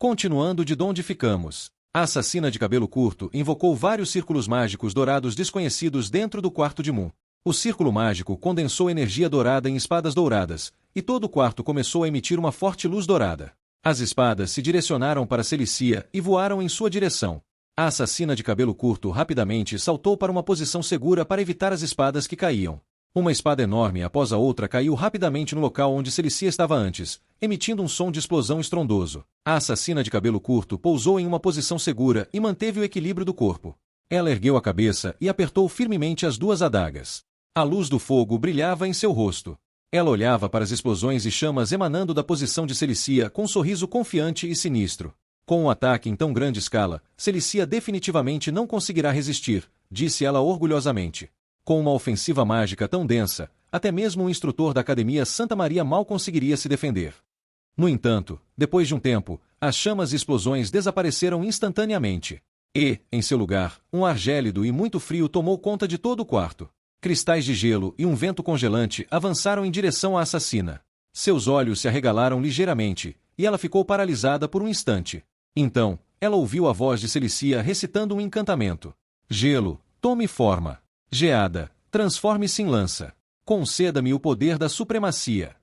Continuando de onde ficamos. A assassina de cabelo curto invocou vários círculos mágicos dourados desconhecidos dentro do quarto de Moon. O círculo mágico condensou energia dourada em espadas douradas, e todo o quarto começou a emitir uma forte luz dourada. As espadas se direcionaram para Celicia e voaram em sua direção. A assassina de cabelo curto rapidamente saltou para uma posição segura para evitar as espadas que caíam. Uma espada enorme após a outra caiu rapidamente no local onde Celicia estava antes, emitindo um som de explosão estrondoso. A assassina de cabelo curto pousou em uma posição segura e manteve o equilíbrio do corpo. Ela ergueu a cabeça e apertou firmemente as duas adagas. A luz do fogo brilhava em seu rosto. Ela olhava para as explosões e chamas emanando da posição de Celicia com um sorriso confiante e sinistro. Com um ataque em tão grande escala, Celicia definitivamente não conseguirá resistir, disse ela orgulhosamente. Com uma ofensiva mágica tão densa, até mesmo um instrutor da Academia Santa Maria mal conseguiria se defender. No entanto, depois de um tempo, as chamas e explosões desapareceram instantaneamente. E, em seu lugar, um ar gélido e muito frio tomou conta de todo o quarto. Cristais de gelo e um vento congelante avançaram em direção à assassina. Seus olhos se arregalaram ligeiramente, e ela ficou paralisada por um instante. Então, ela ouviu a voz de Celicia recitando um encantamento. Gelo, tome forma. Geada, transforme-se em lança. Conceda-me o poder da supremacia.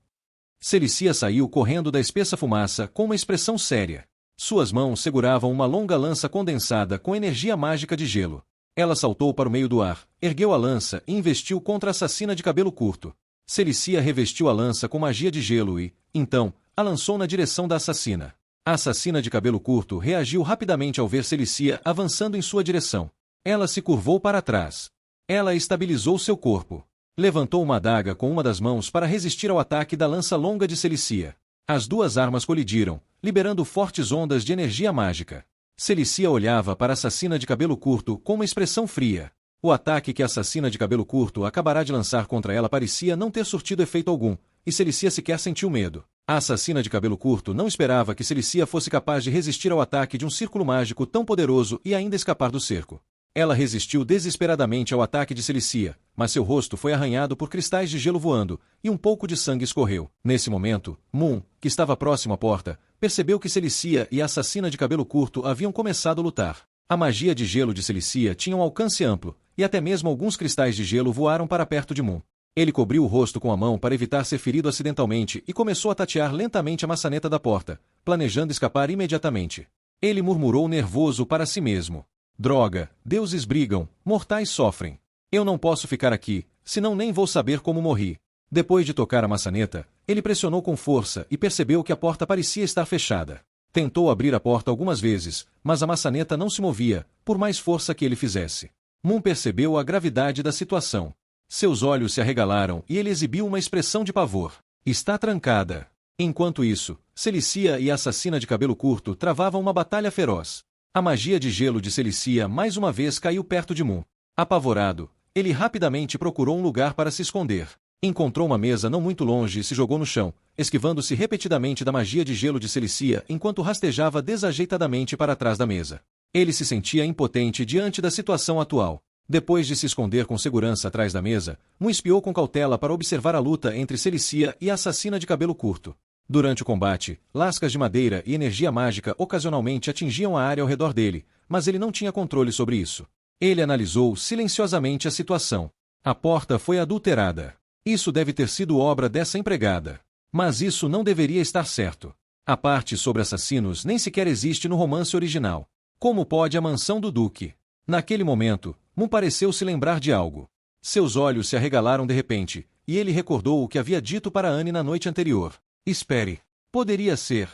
Celicia saiu correndo da espessa fumaça com uma expressão séria. Suas mãos seguravam uma longa lança condensada com energia mágica de gelo. Ela saltou para o meio do ar, ergueu a lança e investiu contra a assassina de cabelo curto. Celicia revestiu a lança com magia de gelo e, então, a lançou na direção da assassina. A assassina de cabelo curto reagiu rapidamente ao ver Celicia avançando em sua direção. Ela se curvou para trás. Ela estabilizou seu corpo. Levantou uma adaga com uma das mãos para resistir ao ataque da lança longa de Celicia. As duas armas colidiram, liberando fortes ondas de energia mágica. Celicia olhava para a assassina de cabelo curto com uma expressão fria. O ataque que a assassina de cabelo curto acabará de lançar contra ela parecia não ter surtido efeito algum, e Celicia sequer sentiu medo. A assassina de cabelo curto não esperava que Celicia fosse capaz de resistir ao ataque de um círculo mágico tão poderoso e ainda escapar do cerco. Ela resistiu desesperadamente ao ataque de Celicia, mas seu rosto foi arranhado por cristais de gelo voando, e um pouco de sangue escorreu. Nesse momento, Moon, que estava próximo à porta, percebeu que Celicia e a assassina de cabelo curto haviam começado a lutar. A magia de gelo de Celicia tinha um alcance amplo, e até mesmo alguns cristais de gelo voaram para perto de Moon. Ele cobriu o rosto com a mão para evitar ser ferido acidentalmente e começou a tatear lentamente a maçaneta da porta, planejando escapar imediatamente. Ele murmurou nervoso para si mesmo. Droga, deuses brigam, mortais sofrem. Eu não posso ficar aqui, senão nem vou saber como morri. Depois de tocar a maçaneta, ele pressionou com força e percebeu que a porta parecia estar fechada. Tentou abrir a porta algumas vezes, mas a maçaneta não se movia, por mais força que ele fizesse. Moon percebeu a gravidade da situação. Seus olhos se arregalaram e ele exibiu uma expressão de pavor. Está trancada. Enquanto isso, Celicia e a assassina de cabelo curto travavam uma batalha feroz. A magia de gelo de Celicia mais uma vez caiu perto de Moon. Apavorado, ele rapidamente procurou um lugar para se esconder. Encontrou uma mesa não muito longe e se jogou no chão, esquivando-se repetidamente da magia de gelo de Celicia enquanto rastejava desajeitadamente para trás da mesa. Ele se sentia impotente diante da situação atual. Depois de se esconder com segurança atrás da mesa, Moon espiou com cautela para observar a luta entre Celicia e a assassina de cabelo curto. Durante o combate, lascas de madeira e energia mágica ocasionalmente atingiam a área ao redor dele, mas ele não tinha controle sobre isso. Ele analisou silenciosamente a situação. A porta foi adulterada. Isso deve ter sido obra dessa empregada. Mas isso não deveria estar certo. A parte sobre assassinos nem sequer existe no romance original. Como pode a mansão do Duque? Naquele momento, Moon pareceu se lembrar de algo. Seus olhos se arregalaram de repente, e ele recordou o que havia dito para Anne na noite anterior. Espere. Poderia ser.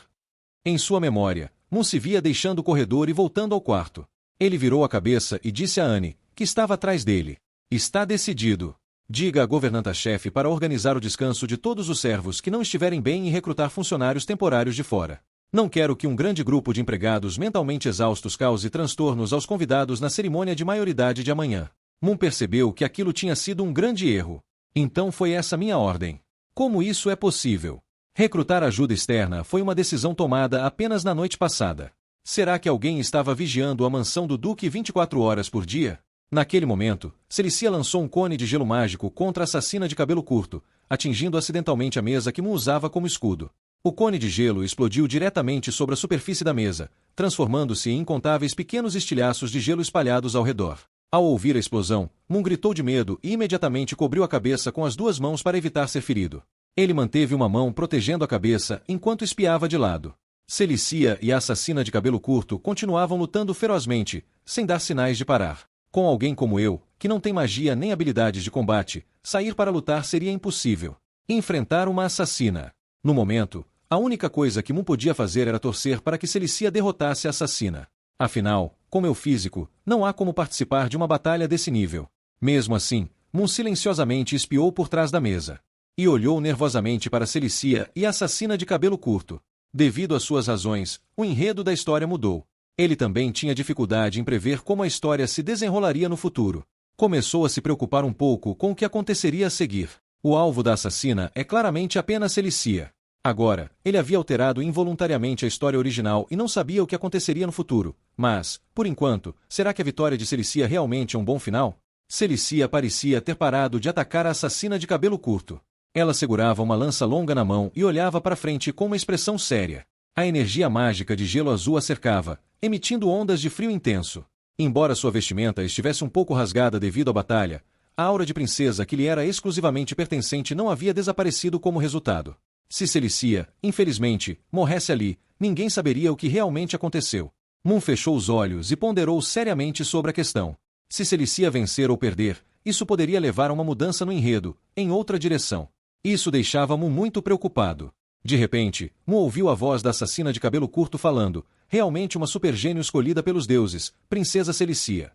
Em sua memória, Moon se via deixando o corredor e voltando ao quarto. Ele virou a cabeça e disse a Anne, que estava atrás dele. Está decidido. Diga à governanta-chefe para organizar o descanso de todos os servos que não estiverem bem e recrutar funcionários temporários de fora. Não quero que um grande grupo de empregados mentalmente exaustos cause transtornos aos convidados na cerimônia de maioridade de amanhã. Moon percebeu que aquilo tinha sido um grande erro. Então foi essa minha ordem. Como isso é possível? Recrutar ajuda externa foi uma decisão tomada apenas na noite passada. Será que alguém estava vigiando a mansão do Duque 24 horas por dia? Naquele momento, Celicia lançou um cone de gelo mágico contra a assassina de cabelo curto, atingindo acidentalmente a mesa que Moon usava como escudo. O cone de gelo explodiu diretamente sobre a superfície da mesa, transformando-se em incontáveis pequenos estilhaços de gelo espalhados ao redor. Ao ouvir a explosão, Moon gritou de medo e imediatamente cobriu a cabeça com as duas mãos para evitar ser ferido. Ele manteve uma mão protegendo a cabeça enquanto espiava de lado. Celicia e a assassina de cabelo curto continuavam lutando ferozmente, sem dar sinais de parar. Com alguém como eu, que não tem magia nem habilidades de combate, sair para lutar seria impossível. Enfrentar uma assassina. No momento, a única coisa que Moon podia fazer era torcer para que Celicia derrotasse a assassina. Afinal, com meu físico, não há como participar de uma batalha desse nível. Mesmo assim, Moon silenciosamente espiou por trás da mesa. E olhou nervosamente para Celicia e a assassina de cabelo curto. Devido às suas razões, o enredo da história mudou. Ele também tinha dificuldade em prever como a história se desenrolaria no futuro. Começou a se preocupar um pouco com o que aconteceria a seguir. O alvo da assassina é claramente apenas Celicia. Agora, ele havia alterado involuntariamente a história original e não sabia o que aconteceria no futuro. Mas, por enquanto, será que a vitória de Celicia realmente é um bom final? Celicia parecia ter parado de atacar a assassina de cabelo curto. Ela segurava uma lança longa na mão e olhava para frente com uma expressão séria. A energia mágica de gelo azul a cercava, emitindo ondas de frio intenso. Embora sua vestimenta estivesse um pouco rasgada devido à batalha, a aura de princesa que lhe era exclusivamente pertencente não havia desaparecido como resultado. Se Celicia, infelizmente, morresse ali, ninguém saberia o que realmente aconteceu. Moon fechou os olhos e ponderou seriamente sobre a questão. Se Celicia vencer ou perder, isso poderia levar a uma mudança no enredo, em outra direção. Isso deixava Moon muito preocupado. De repente, Moon ouviu a voz da assassina de cabelo curto falando, realmente uma supergênio escolhida pelos deuses, Princesa Celicia.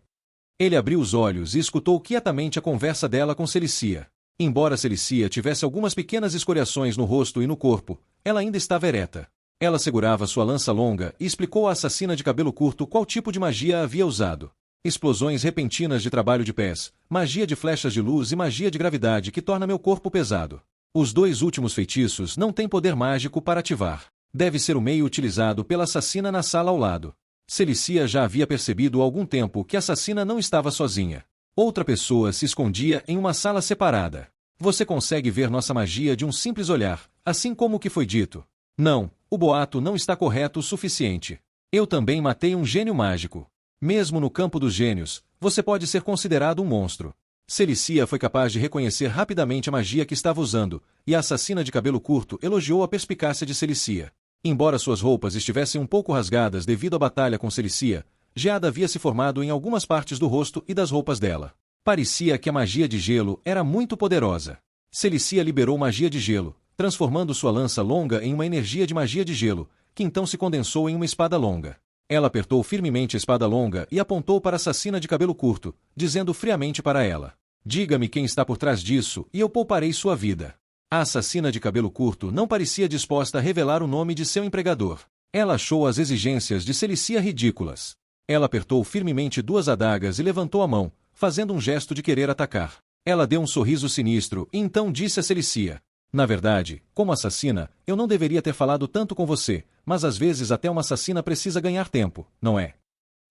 Ele abriu os olhos e escutou quietamente a conversa dela com Celicia. Embora Celicia tivesse algumas pequenas escoriações no rosto e no corpo, ela ainda estava ereta. Ela segurava sua lança longa e explicou à assassina de cabelo curto qual tipo de magia havia usado. Explosões repentinas de trabalho de pés, magia de flechas de luz e magia de gravidade que torna meu corpo pesado. Os dois últimos feitiços não têm poder mágico para ativar. Deve ser o meio utilizado pela assassina na sala ao lado. Celicia já havia percebido há algum tempo que a assassina não estava sozinha. Outra pessoa se escondia em uma sala separada. Você consegue ver nossa magia de um simples olhar, assim como o que foi dito. Não, o boato não está correto o suficiente. Eu também matei um gênio mágico. Mesmo no campo dos gênios, você pode ser considerado um monstro. Celicia foi capaz de reconhecer rapidamente a magia que estava usando, e a assassina de cabelo curto elogiou a perspicácia de Celicia. Embora suas roupas estivessem um pouco rasgadas devido à batalha com Celicia, geada havia se formado em algumas partes do rosto e das roupas dela. Parecia que a magia de gelo era muito poderosa. Celicia liberou magia de gelo, transformando sua lança longa em uma energia de magia de gelo, que então se condensou em uma espada longa. Ela apertou firmemente a espada longa e apontou para a assassina de cabelo curto, dizendo friamente para ela: "Diga-me quem está por trás disso e eu pouparei sua vida." A assassina de cabelo curto não parecia disposta a revelar o nome de seu empregador. Ela achou as exigências de Celicia ridículas. Ela apertou firmemente duas adagas e levantou a mão, fazendo um gesto de querer atacar. Ela deu um sorriso sinistro e então disse a Celicia: "Na verdade, como assassina, eu não deveria ter falado tanto com você, mas às vezes até uma assassina precisa ganhar tempo, não é?"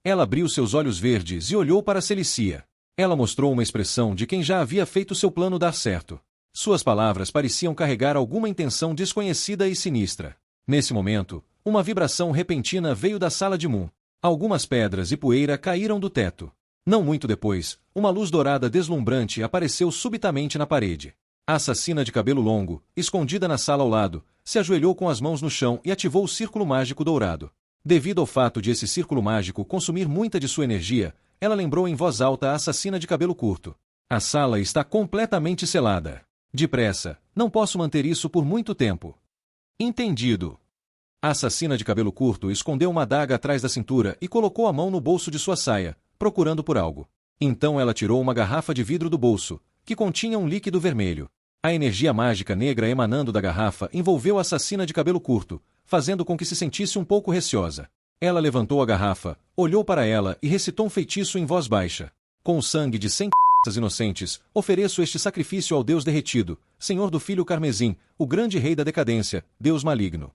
Ela abriu seus olhos verdes e olhou para Celicia. Ela mostrou uma expressão de quem já havia feito seu plano dar certo. Suas palavras pareciam carregar alguma intenção desconhecida e sinistra. Nesse momento, uma vibração repentina veio da sala de Moon. Algumas pedras e poeira caíram do teto. Não muito depois, uma luz dourada deslumbrante apareceu subitamente na parede. A assassina de cabelo longo, escondida na sala ao lado, se ajoelhou com as mãos no chão e ativou o círculo mágico dourado. Devido ao fato de esse círculo mágico consumir muita de sua energia, ela lembrou em voz alta a assassina de cabelo curto. "A sala está completamente selada. Depressa, não posso manter isso por muito tempo." "Entendido." A assassina de cabelo curto escondeu uma adaga atrás da cintura e colocou a mão no bolso de sua saia, procurando por algo. Então ela tirou uma garrafa de vidro do bolso, que continha um líquido vermelho. A energia mágica negra emanando da garrafa envolveu a assassina de cabelo curto, fazendo com que se sentisse um pouco receosa. Ela levantou a garrafa, olhou para ela e recitou um feitiço em voz baixa. "Com o sangue de 100 inocentes, ofereço este sacrifício ao Deus derretido, Senhor do Filho Carmesim, o grande rei da decadência, Deus maligno."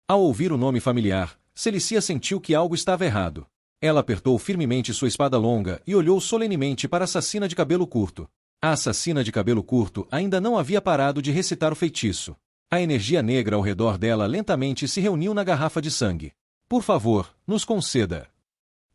Ao ouvir o nome familiar, Celicia sentiu que algo estava errado. Ela apertou firmemente sua espada longa e olhou solenemente para a assassina de cabelo curto. A assassina de cabelo curto ainda não havia parado de recitar o feitiço. A energia negra ao redor dela lentamente se reuniu na garrafa de sangue. Por favor, nos conceda.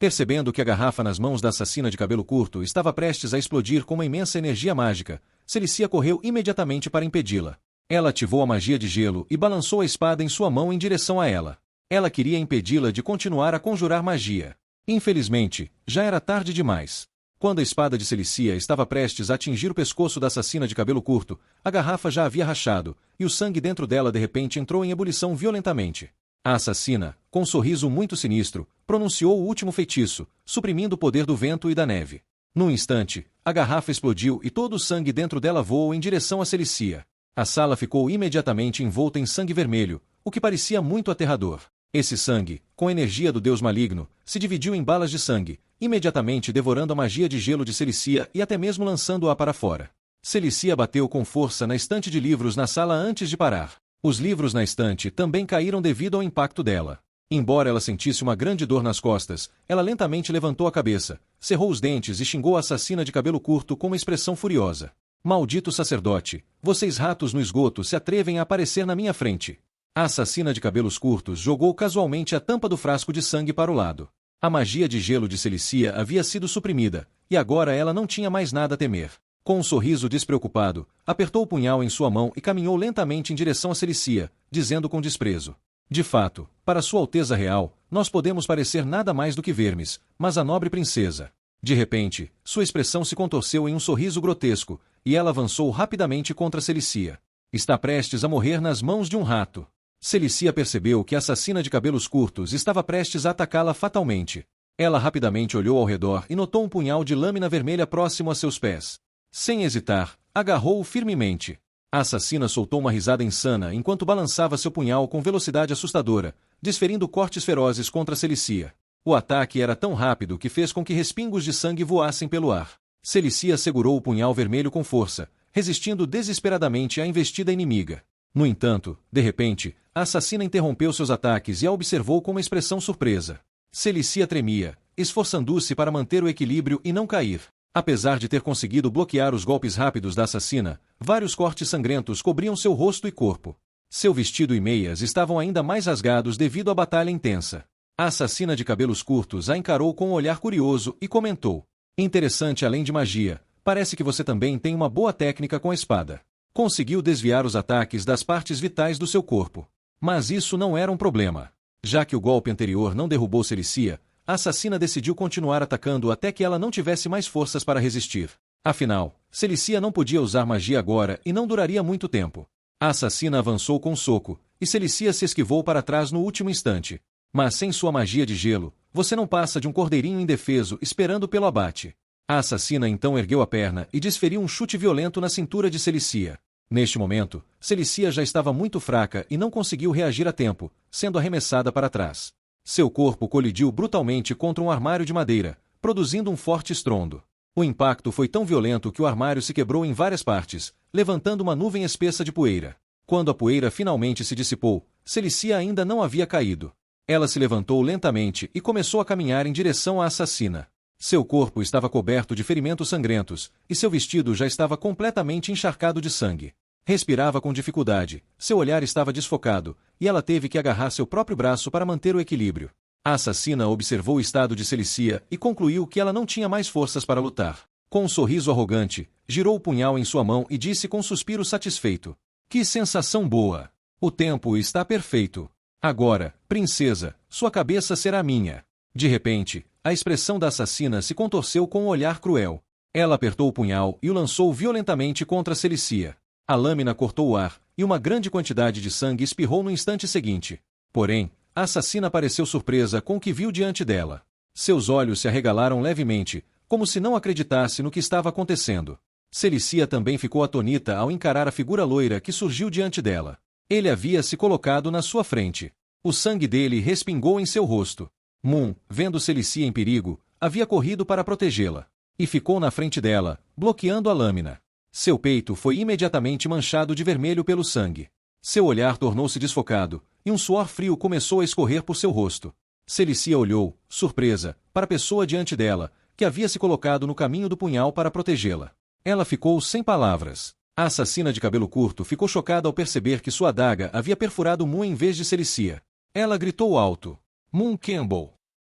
Percebendo que a garrafa nas mãos da assassina de cabelo curto estava prestes a explodir com uma imensa energia mágica, Celicia correu imediatamente para impedi-la. Ela ativou a magia de gelo e balançou a espada em sua mão em direção a ela. Ela queria impedi-la de continuar a conjurar magia. Infelizmente, já era tarde demais. Quando a espada de Celicia estava prestes a atingir o pescoço da assassina de cabelo curto, a garrafa já havia rachado, e o sangue dentro dela de repente entrou em ebulição violentamente. A assassina, com um sorriso muito sinistro, pronunciou o último feitiço, suprimindo o poder do vento e da neve. Num instante, a garrafa explodiu e todo o sangue dentro dela voou em direção a Celicia. A sala ficou imediatamente envolta em sangue vermelho, o que parecia muito aterrador. Esse sangue, com a energia do deus maligno, se dividiu em balas de sangue, imediatamente devorando a magia de gelo de Celicia e até mesmo lançando-a para fora. Celicia bateu com força na estante de livros na sala antes de parar. Os livros na estante também caíram devido ao impacto dela. Embora ela sentisse uma grande dor nas costas, ela lentamente levantou a cabeça, cerrou os dentes e xingou a assassina de cabelo curto com uma expressão furiosa. Maldito sacerdote, vocês ratos no esgoto se atrevem a aparecer na minha frente. A assassina de cabelos curtos jogou casualmente a tampa do frasco de sangue para o lado. A magia de gelo de Celicia havia sido suprimida, e agora ela não tinha mais nada a temer. Com um sorriso despreocupado, apertou o punhal em sua mão e caminhou lentamente em direção a Celicia, dizendo com desprezo: de fato, para Sua Alteza Real, nós podemos parecer nada mais do que vermes, mas a nobre princesa... De repente, sua expressão se contorceu em um sorriso grotesco, e ela avançou rapidamente contra Celicia. Está prestes a morrer nas mãos de um rato. Celicia percebeu que a assassina de cabelos curtos estava prestes a atacá-la fatalmente. Ela rapidamente olhou ao redor e notou um punhal de lâmina vermelha próximo a seus pés. Sem hesitar, agarrou-o firmemente. A assassina soltou uma risada insana enquanto balançava seu punhal com velocidade assustadora, desferindo cortes ferozes contra Celicia. O ataque era tão rápido que fez com que respingos de sangue voassem pelo ar. Celicia segurou o punhal vermelho com força, resistindo desesperadamente à investida inimiga. No entanto, de repente, a assassina interrompeu seus ataques e a observou com uma expressão surpresa. Celicia tremia, esforçando-se para manter o equilíbrio e não cair. Apesar de ter conseguido bloquear os golpes rápidos da assassina, vários cortes sangrentos cobriam seu rosto e corpo. Seu vestido e meias estavam ainda mais rasgados devido à batalha intensa. A assassina de cabelos curtos a encarou com um olhar curioso e comentou: interessante além de magia, parece que você também tem uma boa técnica com a espada. Conseguiu desviar os ataques das partes vitais do seu corpo. Mas isso não era um problema. Já que o golpe anterior não derrubou Celicia, a assassina decidiu continuar atacando até que ela não tivesse mais forças para resistir. Afinal, Celicia não podia usar magia agora e não duraria muito tempo. A assassina avançou com um soco, e Celicia se esquivou para trás no último instante. Mas sem sua magia de gelo, você não passa de um cordeirinho indefeso esperando pelo abate. A assassina então ergueu a perna e desferiu um chute violento na cintura de Celicia. Neste momento, Celicia já estava muito fraca e não conseguiu reagir a tempo, sendo arremessada para trás. Seu corpo colidiu brutalmente contra um armário de madeira, produzindo um forte estrondo. O impacto foi tão violento que o armário se quebrou em várias partes, levantando uma nuvem espessa de poeira. Quando a poeira finalmente se dissipou, Celicia ainda não havia caído. Ela se levantou lentamente e começou a caminhar em direção à assassina. Seu corpo estava coberto de ferimentos sangrentos, e seu vestido já estava completamente encharcado de sangue. Respirava com dificuldade, seu olhar estava desfocado, e ela teve que agarrar seu próprio braço para manter o equilíbrio. A assassina observou o estado de Celicia e concluiu que ela não tinha mais forças para lutar. Com um sorriso arrogante, girou o punhal em sua mão e disse com um suspiro satisfeito: que sensação boa! O tempo está perfeito. Agora, princesa, sua cabeça será minha. De repente, a expressão da assassina se contorceu com um olhar cruel. Ela apertou o punhal e o lançou violentamente contra Celicia. A lâmina cortou o ar, e uma grande quantidade de sangue espirrou no instante seguinte. Porém, a assassina pareceu surpresa com o que viu diante dela. Seus olhos se arregalaram levemente, como se não acreditasse no que estava acontecendo. Celicia também ficou atonita ao encarar a figura loira que surgiu diante dela. Ele havia se colocado na sua frente. O sangue dele respingou em seu rosto. Moon, vendo Celicia em perigo, havia corrido para protegê-la. E ficou na frente dela, bloqueando a lâmina. Seu peito foi imediatamente manchado de vermelho pelo sangue. Seu olhar tornou-se desfocado, e um suor frio começou a escorrer por seu rosto. Celicia olhou, surpresa, para a pessoa diante dela, que havia se colocado no caminho do punhal para protegê-la. Ela ficou sem palavras. A assassina de cabelo curto ficou chocada ao perceber que sua adaga havia perfurado Moon em vez de Celicia. Ela gritou alto: Moon Campbell!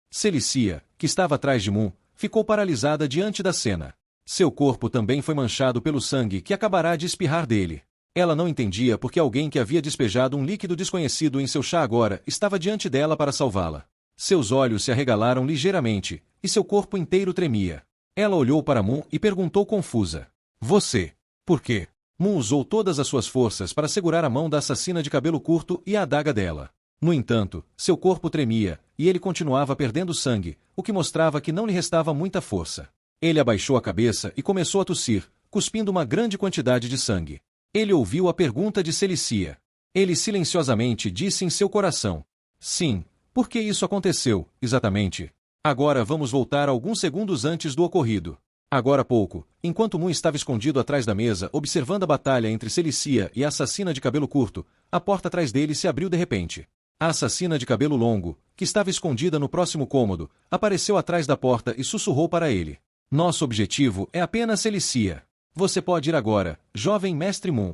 Celicia, que estava atrás de Moon, ficou paralisada diante da cena. Seu corpo também foi manchado pelo sangue que acabará de espirrar dele. Ela não entendia por que alguém que havia despejado um líquido desconhecido em seu chá agora estava diante dela para salvá-la. Seus olhos se arregalaram ligeiramente, e seu corpo inteiro tremia. Ela olhou para Moon e perguntou confusa: Você? Por quê? Moon usou todas as suas forças para segurar a mão da assassina de cabelo curto e a adaga dela. No entanto, seu corpo tremia, e ele continuava perdendo sangue, o que mostrava que não lhe restava muita força. Ele abaixou a cabeça e começou a tossir, cuspindo uma grande quantidade de sangue. Ele ouviu a pergunta de Celicia. Ele silenciosamente disse em seu coração: Sim, por que isso aconteceu, exatamente? Agora vamos voltar alguns segundos antes do ocorrido. Agora há pouco, enquanto Moon estava escondido atrás da mesa observando a batalha entre Celicia e a assassina de cabelo curto, a porta atrás dele se abriu de repente. A assassina de cabelo longo, que estava escondida no próximo cômodo, apareceu atrás da porta e sussurrou para ele: Nosso objetivo é apenas Celicia. Você pode ir agora, jovem mestre Moon.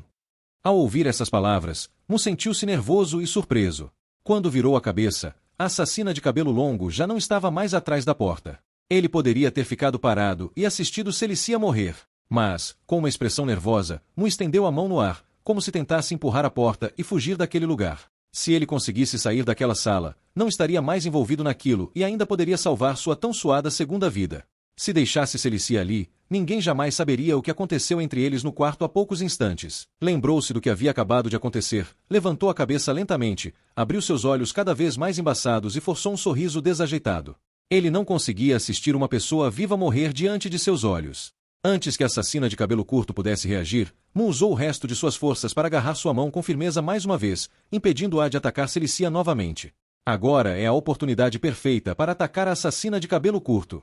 Ao ouvir essas palavras, Moon sentiu-se nervoso e surpreso. Quando virou a cabeça, a assassina de cabelo longo já não estava mais atrás da porta. Ele poderia ter ficado parado e assistido Celicia morrer. Mas, com uma expressão nervosa, Moon estendeu a mão no ar, como se tentasse empurrar a porta e fugir daquele lugar. Se ele conseguisse sair daquela sala, não estaria mais envolvido naquilo e ainda poderia salvar sua tão suada segunda vida. Se deixasse Celicia ali, ninguém jamais saberia o que aconteceu entre eles no quarto há poucos instantes. Lembrou-se do que havia acabado de acontecer, levantou a cabeça lentamente, abriu seus olhos cada vez mais embaçados e forçou um sorriso desajeitado. Ele não conseguia assistir uma pessoa viva morrer diante de seus olhos. Antes que a assassina de cabelo curto pudesse reagir, Moon usou o resto de suas forças para agarrar sua mão com firmeza mais uma vez, impedindo-a de atacar Celicia novamente. Agora é a oportunidade perfeita para atacar a assassina de cabelo curto.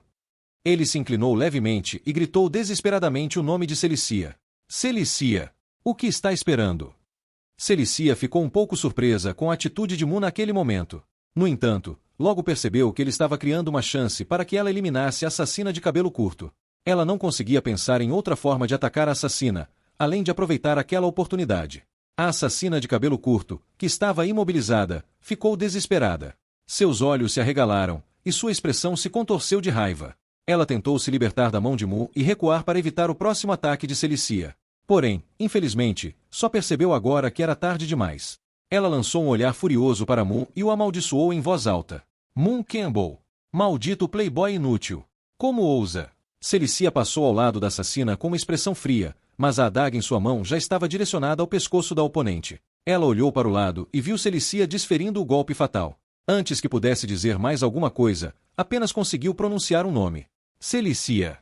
Ele se inclinou levemente e gritou desesperadamente o nome de Celicia. Celicia! O que está esperando? Celicia ficou um pouco surpresa com a atitude de Moon naquele momento. No entanto, logo percebeu que ele estava criando uma chance para que ela eliminasse a assassina de cabelo curto. Ela não conseguia pensar em outra forma de atacar a assassina, além de aproveitar aquela oportunidade. A assassina de cabelo curto, que estava imobilizada, ficou desesperada. Seus olhos se arregalaram, e sua expressão se contorceu de raiva. Ela tentou se libertar da mão de Moon e recuar para evitar o próximo ataque de Celicia. Porém, infelizmente, só percebeu agora que era tarde demais. Ela lançou um olhar furioso para Moon e o amaldiçoou em voz alta. Moon Campbell! Maldito playboy inútil! Como ousa? Celicia passou ao lado da assassina com uma expressão fria, mas a adaga em sua mão já estava direcionada ao pescoço da oponente. Ela olhou para o lado e viu Celicia desferindo o golpe fatal. Antes que pudesse dizer mais alguma coisa, apenas conseguiu pronunciar um nome. Celicia.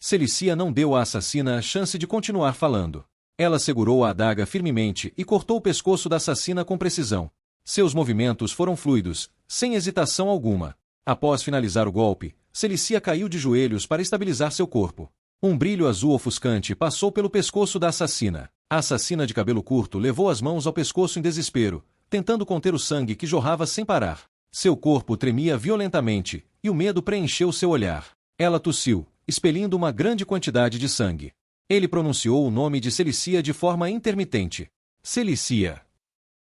Celicia não deu à assassina a chance de continuar falando. Ela segurou a adaga firmemente e cortou o pescoço da assassina com precisão. Seus movimentos foram fluidos, sem hesitação alguma. Após finalizar o golpe, Celicia caiu de joelhos para estabilizar seu corpo. Um brilho azul ofuscante passou pelo pescoço da assassina. A assassina de cabelo curto levou as mãos ao pescoço em desespero, tentando conter o sangue que jorrava sem parar. Seu corpo tremia violentamente, e o medo preencheu seu olhar. Ela tossiu, expelindo uma grande quantidade de sangue. Ele pronunciou o nome de Celicia de forma intermitente. Celicia.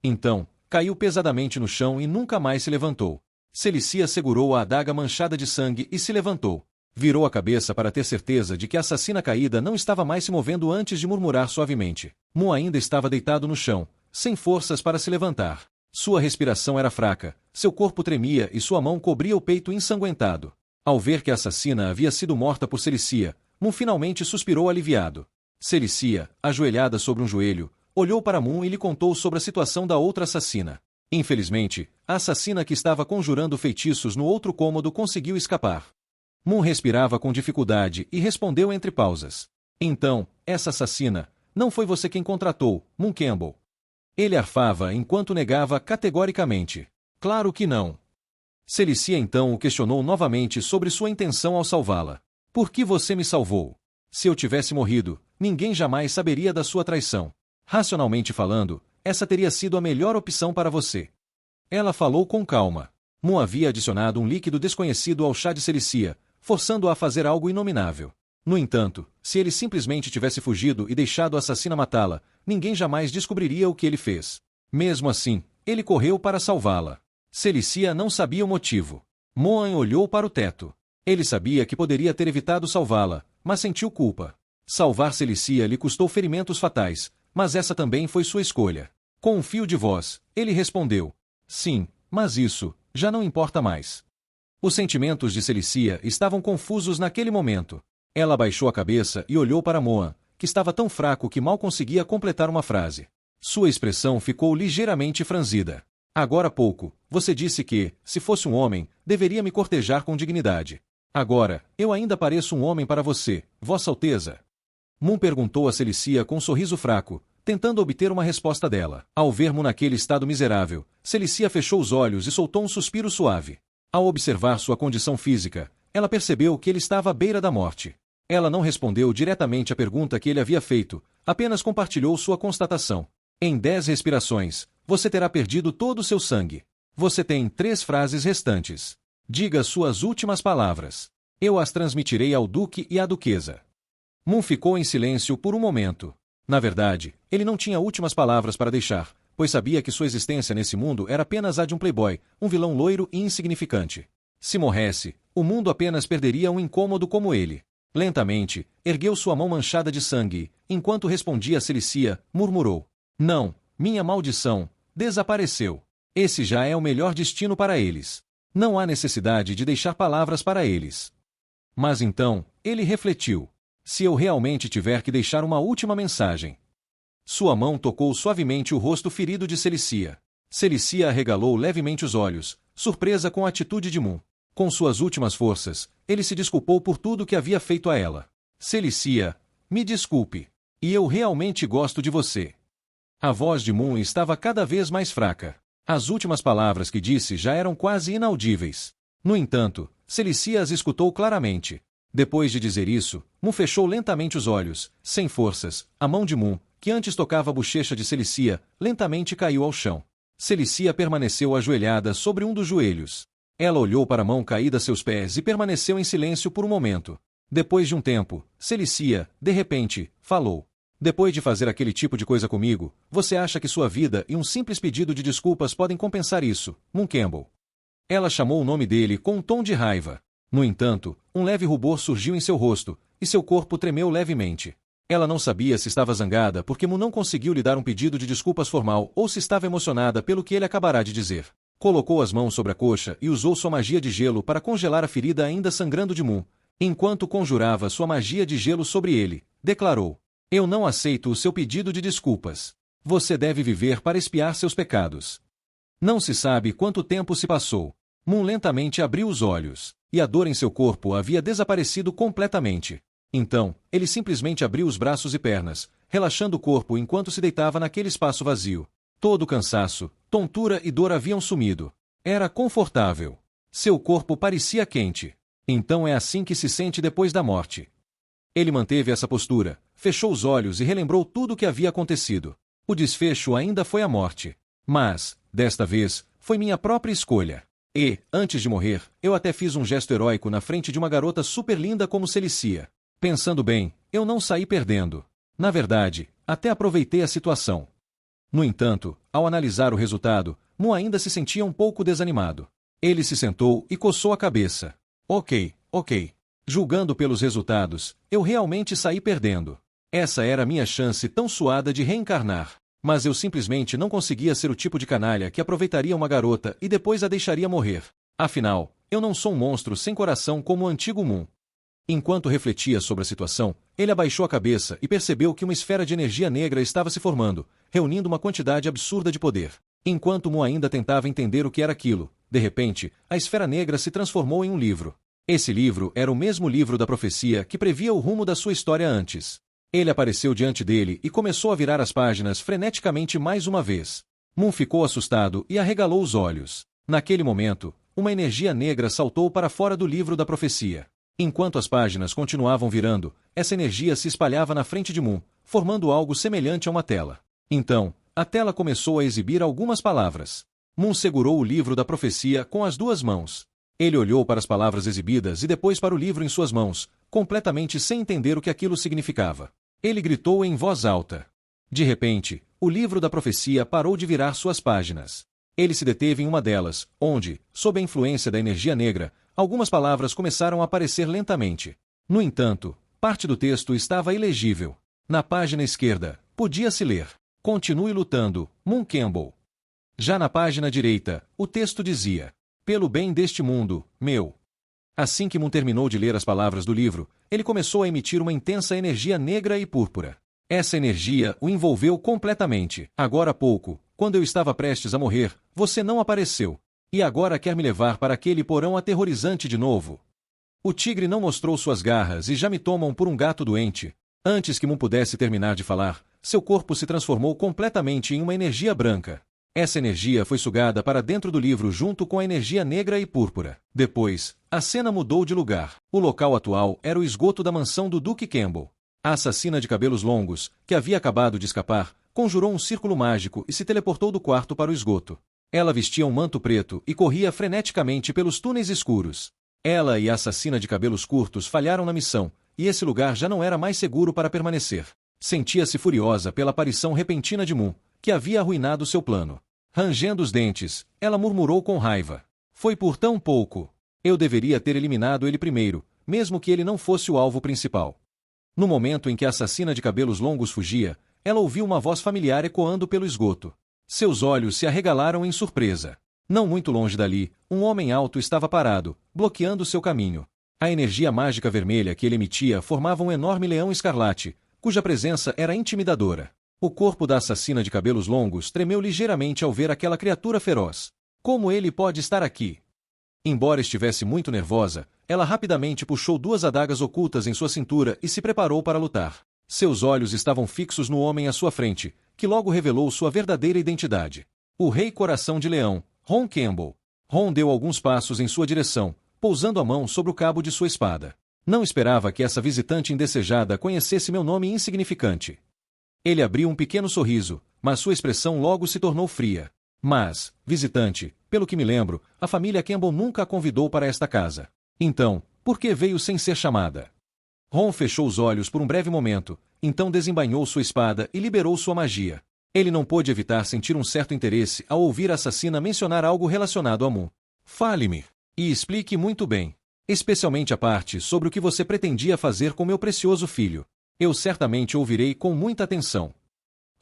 Então, caiu pesadamente no chão e nunca mais se levantou. Celicia segurou a adaga manchada de sangue e se levantou. Virou a cabeça para ter certeza de que a assassina caída não estava mais se movendo antes de murmurar suavemente. Moon ainda estava deitado no chão, sem forças para se levantar. Sua respiração era fraca, seu corpo tremia e sua mão cobria o peito ensanguentado. Ao ver que a assassina havia sido morta por Celicia, Moon finalmente suspirou aliviado. Celicia, ajoelhada sobre um joelho, olhou para Moon e lhe contou sobre a situação da outra assassina. Infelizmente, a assassina que estava conjurando feitiços no outro cômodo conseguiu escapar. Moon respirava com dificuldade e respondeu entre pausas. Então, essa assassina, não foi você quem contratou, Moon Campbell? Ele arfava enquanto negava categoricamente. Claro que não. Celicia então o questionou novamente sobre sua intenção ao salvá-la. Por que você me salvou? Se eu tivesse morrido, ninguém jamais saberia da sua traição. Racionalmente falando, essa teria sido a melhor opção para você. Ela falou com calma. Moon havia adicionado um líquido desconhecido ao chá de Celicia, forçando-a a fazer algo inominável. No entanto, se ele simplesmente tivesse fugido e deixado a assassina matá-la, ninguém jamais descobriria o que ele fez. Mesmo assim, ele correu para salvá-la. Celicia não sabia o motivo. Moan olhou para o teto. Ele sabia que poderia ter evitado salvá-la, mas sentiu culpa. Salvar Celicia lhe custou ferimentos fatais, mas essa também foi sua escolha. Com um fio de voz, ele respondeu: sim, mas isso já não importa mais. Os sentimentos de Celicia estavam confusos naquele momento. Ela abaixou a cabeça e olhou para Moan, que estava tão fraco que mal conseguia completar uma frase. Sua expressão ficou ligeiramente franzida. Agora há pouco, você disse que, se fosse um homem, deveria me cortejar com dignidade. Agora, eu ainda pareço um homem para você, Vossa Alteza? Moon perguntou a Celicia com um sorriso fraco, tentando obter uma resposta dela. Ao ver Moon naquele estado miserável, Celicia fechou os olhos e soltou um suspiro suave. Ao observar sua condição física, ela percebeu que ele estava à beira da morte. Ela não respondeu diretamente à pergunta que ele havia feito, apenas compartilhou sua constatação. Em 10 respirações, você terá perdido todo o seu sangue. Você tem 3 frases restantes. Diga suas últimas palavras. Eu as transmitirei ao duque e à duquesa. Moon ficou em silêncio por um momento. Na verdade, ele não tinha últimas palavras para deixar, pois sabia que sua existência nesse mundo era apenas a de um playboy, um vilão loiro e insignificante. Se morresse, o mundo apenas perderia um incômodo como ele. Lentamente, ergueu sua mão manchada de sangue e, enquanto respondia a Celicia, murmurou: não, minha maldição desapareceu. Esse já é o melhor destino para eles. Não há necessidade de deixar palavras para eles. Mas então, ele refletiu: se eu realmente tiver que deixar uma última mensagem. Sua mão tocou suavemente o rosto ferido de Celicia. Celicia arregalou levemente os olhos, surpresa com a atitude de Moon. Com suas últimas forças, ele se desculpou por tudo que havia feito a ela. Celicia, me desculpe. E eu realmente gosto de você. A voz de Moon estava cada vez mais fraca. As últimas palavras que disse já eram quase inaudíveis. No entanto, Celicia as escutou claramente. Depois de dizer isso, Moon fechou lentamente os olhos, sem forças. A mão de Moon, que antes tocava a bochecha de Celicia, lentamente caiu ao chão. Celicia permaneceu ajoelhada sobre um dos joelhos. Ela olhou para a mão caída a seus pés e permaneceu em silêncio por um momento. Depois de um tempo, Celicia, de repente, falou: depois de fazer aquele tipo de coisa comigo, você acha que sua vida e um simples pedido de desculpas podem compensar isso, Moon Campbell? Ela chamou o nome dele com um tom de raiva. No entanto, um leve rubor surgiu em seu rosto, e seu corpo tremeu levemente. Ela não sabia se estava zangada porque Moon não conseguiu lhe dar um pedido de desculpas formal ou se estava emocionada pelo que ele acabará de dizer. Colocou as mãos sobre a coxa e usou sua magia de gelo para congelar a ferida ainda sangrando de Moon. Enquanto conjurava sua magia de gelo sobre ele, declarou: eu não aceito o seu pedido de desculpas. Você deve viver para expiar seus pecados. Não se sabe quanto tempo se passou. Moon lentamente abriu os olhos, e a dor em seu corpo havia desaparecido completamente. Então, ele simplesmente abriu os braços e pernas, relaxando o corpo enquanto se deitava naquele espaço vazio. Todo o cansaço, tontura e dor haviam sumido. Era confortável. Seu corpo parecia quente. Então é assim que se sente depois da morte. Ele manteve essa postura, fechou os olhos e relembrou tudo o que havia acontecido. O desfecho ainda foi a morte. Mas, desta vez, foi minha própria escolha. E, antes de morrer, eu até fiz um gesto heróico na frente de uma garota super linda como Celicia. Pensando bem, eu não saí perdendo. Na verdade, até aproveitei a situação. No entanto, ao analisar o resultado, Moon ainda se sentia um pouco desanimado. Ele se sentou e coçou a cabeça. Ok. Julgando pelos resultados, eu realmente saí perdendo. Essa era a minha chance tão suada de reencarnar. Mas eu simplesmente não conseguia ser o tipo de canalha que aproveitaria uma garota e depois a deixaria morrer. Afinal, eu não sou um monstro sem coração como o antigo Moon. Enquanto refletia sobre a situação, ele abaixou a cabeça e percebeu que uma esfera de energia negra estava se formando, reunindo uma quantidade absurda de poder. Enquanto Moon ainda tentava entender o que era aquilo, de repente, a esfera negra se transformou em um livro. Esse livro era o mesmo livro da profecia que previa o rumo da sua história antes. Ele apareceu diante dele e começou a virar as páginas freneticamente mais uma vez. Moon ficou assustado e arregalou os olhos. Naquele momento, uma energia negra saltou para fora do livro da profecia. Enquanto as páginas continuavam virando, essa energia se espalhava na frente de Moon, formando algo semelhante a uma tela. Então, a tela começou a exibir algumas palavras. Moon segurou o livro da profecia com as 2 mãos. Ele olhou para as palavras exibidas e depois para o livro em suas mãos, completamente sem entender o que aquilo significava. Ele gritou em voz alta. De repente, o livro da profecia parou de virar suas páginas. Ele se deteve em uma delas, onde, sob a influência da energia negra, algumas palavras começaram a aparecer lentamente. No entanto, parte do texto estava ilegível. Na página esquerda, podia-se ler: "Continue lutando, Moon Campbell." Já na página direita, o texto dizia: "Pelo bem deste mundo, meu." Assim que Moon terminou de ler as palavras do livro, ele começou a emitir uma intensa energia negra e púrpura. Essa energia o envolveu completamente. "Agora há pouco, quando eu estava prestes a morrer, você não apareceu. E agora quer me levar para aquele porão aterrorizante de novo. O tigre não mostrou suas garras e já me tomam por um gato doente." Antes que Moon pudesse terminar de falar, seu corpo se transformou completamente em uma energia branca. Essa energia foi sugada para dentro do livro junto com a energia negra e púrpura. Depois, a cena mudou de lugar. O local atual era o esgoto da mansão do Duque Campbell. A assassina de cabelos longos, que havia acabado de escapar, conjurou um círculo mágico e se teleportou do quarto para o esgoto. Ela vestia um manto preto e corria freneticamente pelos túneis escuros. Ela e a assassina de cabelos curtos falharam na missão, e esse lugar já não era mais seguro para permanecer. Sentia-se furiosa pela aparição repentina de Moon, que havia arruinado seu plano. Rangendo os dentes, ela murmurou com raiva. "Foi por tão pouco. Eu deveria ter eliminado ele primeiro, mesmo que ele não fosse o alvo principal." No momento em que a assassina de cabelos longos fugia, ela ouviu uma voz familiar ecoando pelo esgoto. Seus olhos se arregalaram em surpresa. Não muito longe dali, um homem alto estava parado, bloqueando seu caminho. A energia mágica vermelha que ele emitia formava um enorme leão escarlate, cuja presença era intimidadora. O corpo da assassina de cabelos longos tremeu ligeiramente ao ver aquela criatura feroz. "Como ele pode estar aqui?" Embora estivesse muito nervosa, ela rapidamente puxou duas adagas ocultas em sua cintura e se preparou para lutar. Seus olhos estavam fixos no homem à sua frente, que logo revelou sua verdadeira identidade. O Rei Coração de Leão, Ron Campbell. Ron deu alguns passos em sua direção, pousando a mão sobre o cabo de sua espada. "Não esperava que essa visitante indesejada conhecesse meu nome insignificante." Ele abriu um pequeno sorriso, mas sua expressão logo se tornou fria. "Mas, visitante, pelo que me lembro, a família Campbell nunca a convidou para esta casa. Então, por que veio sem ser chamada?" Ron fechou os olhos por um breve momento, então desembainhou sua espada e liberou sua magia. Ele não pôde evitar sentir um certo interesse ao ouvir a assassina mencionar algo relacionado a Moon. "Fale-me, e explique muito bem, especialmente a parte sobre o que você pretendia fazer com meu precioso filho. Eu certamente ouvirei com muita atenção."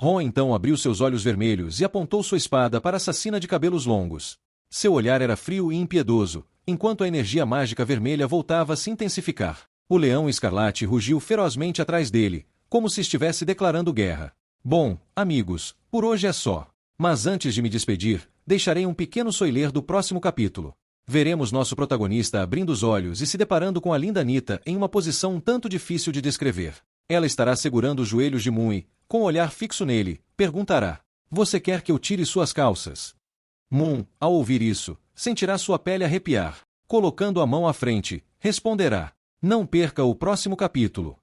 Ron então abriu seus olhos vermelhos e apontou sua espada para a assassina de cabelos longos. Seu olhar era frio e impiedoso, enquanto a energia mágica vermelha voltava a se intensificar. O leão escarlate rugiu ferozmente atrás dele, como se estivesse declarando guerra. "Bom, amigos, por hoje é só. Mas antes de me despedir, deixarei um pequeno spoiler do próximo capítulo. Veremos nosso protagonista abrindo os olhos e se deparando com a linda Anita em uma posição um tanto difícil de descrever. Ela estará segurando os joelhos de Moon e, com o olhar fixo nele, perguntará: "Você quer que eu tire suas calças?" Moon, ao ouvir isso, sentirá sua pele arrepiar. Colocando a mão à frente, responderá: "Não perca o próximo capítulo."